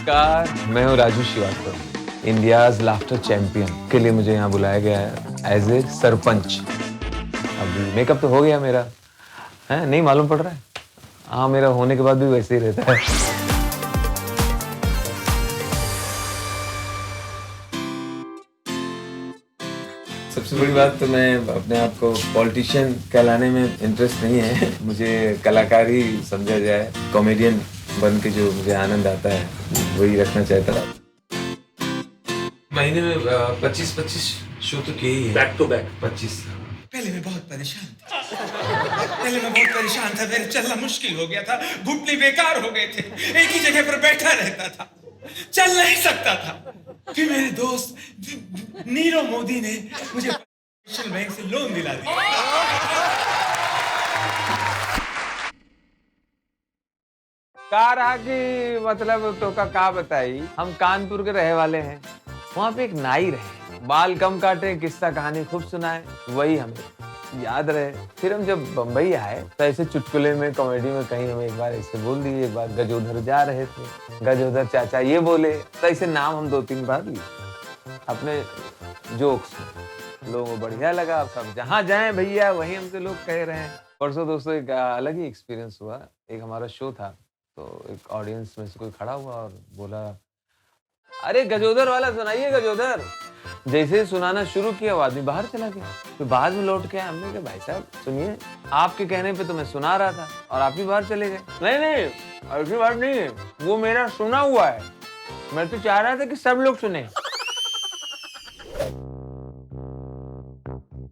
नमस्कार, मैं हूँ Raju Shrivastava. India's laughter champion के लिए मुझे यहाँ बुलाया गया है एज ए सरपंच। अभी मेकअप तो हो गया मेरा, है नहीं मालूम पड़ रहा है। हाँ, मेरा होने के बाद भी वैसे ही रहता है। सबसे बड़ी बात तो मैं अपने आप को पॉलिटिशियन कहलाने में इंटरेस्ट नहीं है। मुझे कलाकार ही समझा जाए, कॉमेडियन बन के जो मुझे आनंद आता है वही रखना चाहता था। महीने में 25 शो तो किए ही है, बैक टू बैक 25। पहले मैं बहुत परेशान था। मेरे चलना मुश्किल हो गया था, घुटने बेकार हो गए थे, एक ही जगह पर बैठा रहता था, चल नहीं सकता था। फिर मेरे दोस्त नीरव मोदी ने मुझे नेशनल बैंक से लोन दिला दिया। का रहा कि मतलब तो का बताई, हम कानपुर के रहे वाले हैं। वहाँ पे एक नाई रहे, बाल कम काटे, किस्सा कहानी खूब सुनाए, वही हमें याद रहे। फिर हम जब बम्बई आए तो ऐसे चुटकुले में, कॉमेडी में कहीं हमें एक बार ऐसे बोल दिए। एक बार गजोधर जा रहे थे, गजोधर चाचा ये बोले, तो ऐसे नाम हम 2-3 बार लिए अपने जोक्स में। लोगों को बढ़िया लगा। अब सब जहाँ जाएं भैया वहीं हमसे लोग कह रहे हैं। परसों दोस्तों एक अलग ही एक्सपीरियंस हुआ। एक हमारा शो था तो एक ऑडियंस में से कोई खड़ा हुआ और बोला, अरे गजोदर वाला सुनाइए गजोदर। जैसे ही सुनाना शुरू किया वो आदमी बाहर चला गया। फिर बाद में लौट के आया, हमने कहा भाई साहब सुनिए, आपके कहने पे तो मैं सुना रहा था और आप ही बाहर चले गए। नहीं ऐसी बात नहीं है, वो मेरा सुना हुआ है, मैं तो चाह रहा था कि सब लोग सुने।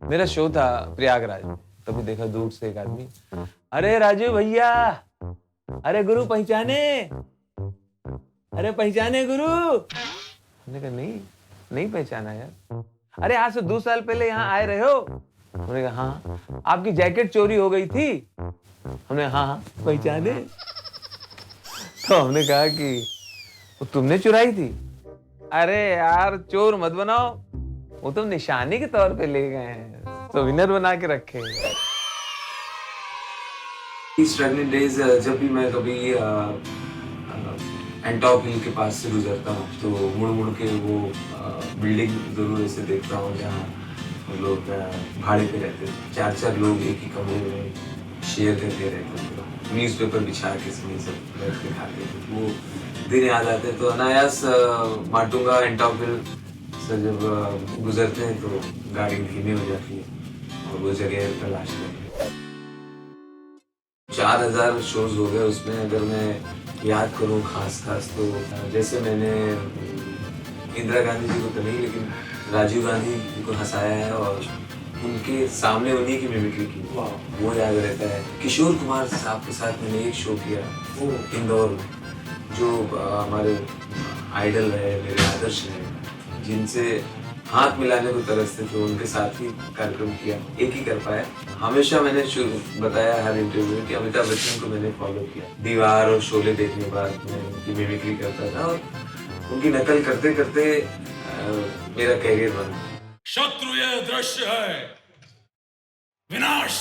मेरा शो था प्रयागराज में, तभी देखा दूर से एक आदमी, अरे राजू भैया, अरे गुरु पहचाने, अरे पहचाने गुरु। हमने कहा नहीं पहचाना यार। अरे आज से 2 साल पहले यहाँ आए रहे हो। हमने कहा हाँ। आपकी जैकेट चोरी हो गई थी। हमने हाँ पहचाने। तो हमने कहा कि वो तुमने चुराई थी। अरे यार चोर मत बनाओ, वो तो निशानी के तौर पे ले गए हैं, तो विनर बना के रखे। स्ट्रगलिंग डेज, जब भी मैं कभी एंटॉप हिल के पास से गुजरता हूँ तो मुड़ के वो बिल्डिंग जरूर ऐसे देखता हूँ जहाँ लोग भाड़े पे रहते थे। 4 लोग एक ही कमरे में शेयर करके रहते थे, न्यूज़पेपर बिछा के सब बैठ के खाते थे। वो दिन याद आते तो अनायास माटुंगा एंटॉप हिल से जब गुजरते हैं तो गाड़ी धीमी हो जाती है और वो जगह तलाश लेते हैं। 4000 शोज हो गए उसमें। अगर मैं याद करूं खास तो जैसे मैंने इंदिरा गांधी जी को तो नहीं लेकिन राजीव गांधी जी को हंसाया है और उनके सामने उन्हीं की मिमिक्री की, वो याद रहता है। किशोर कुमार साहब के साथ मैंने एक शो किया इंदौर में, जो हमारे आइडल है, मेरे आदर्श हैं, जिनसे हाथ मिलाने को तरसते थे, उनके साथ ही कार्यक्रम किया, एक ही कर पाया। हमेशा मैंने बताया हर इंटरव्यू में कि अमिताभ बच्चन को मैंने फॉलो किया। दीवार और शोले देखने के बाद मैं उनकी मिमिक्री करता था और उनकी नकल करते करते मेरा कैरियर बना। शत्रु यह दृश्य है, विनाश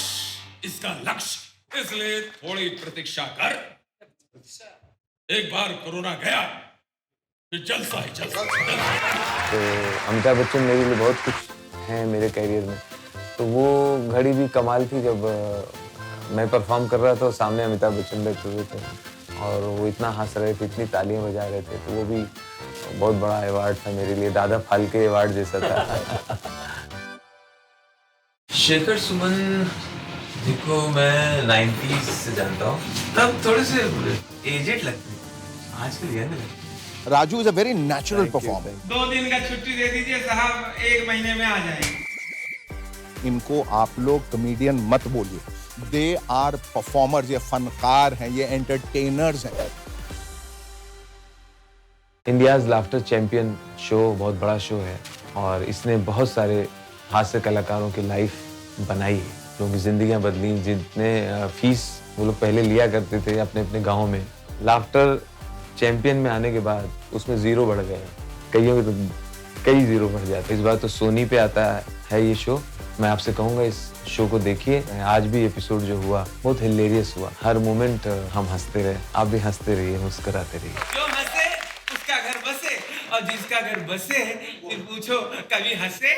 इसका लक्ष्य, इसलिए थोड़ी प्रतीक्षा कर। एक बार कोरोना गया फिर जलसा ही जलसा। तो अमिताभ बच्चन मेरे लिए बहुत कुछ है मेरे कैरियर में। तो वो घड़ी भी कमाल थी जब मैं परफॉर्म कर रहा था, सामने अमिताभ बच्चन बैठे हुए थे और वो इतना हंस रहे थे, इतनी तालियां बजा रहे थे। तो वो भी बहुत बड़ा अवार्ड था मेरे लिए, दादा फाल्के अवार्ड जैसा था। शेखर सुमन जिनको मैं 90s से जानता हूँ, तब थोड़े से एजेड लगते थे, आजकल यंग लगते। Raju is a very natural performer. 2 दिन का छुट्टी दे दीजिए साहब, 1 महीने में आ जाएंगे। इनको आप लोग कमेडियन मत बोलिए, दे आर परफॉर्मर्स, ये फनकार हैं, ये एंटरटेनर्स हैं। इंडियाज लाफ्टर चैंपियन शो बहुत बड़ा शो है और इसने बहुत सारे हास्य कलाकारों की लाइफ बनाई है, लोगों की जिंदगियां बदली। जितने फीस वो लोग पहले लिया करते थे अपने अपने गाँव में, लाफ्टर चैंपियन में आने के बाद उसमें 0 बढ़ गए। कईयों के तो कई 0 बढ़ जाते। इस बार तो सोनी पे आता है ये शो। मैं आपसे कहूँगा इस शो को देखिए। आज भी एपिसोड जो हुआ बहुत हिलेरियस हुआ, हर मोमेंट हम हंसते रहे, आप भी हंसते रहिए, मुस्कुराते रहिए। जो हंसे और जिसका घर बसे फिर पूछो कभी हंसे।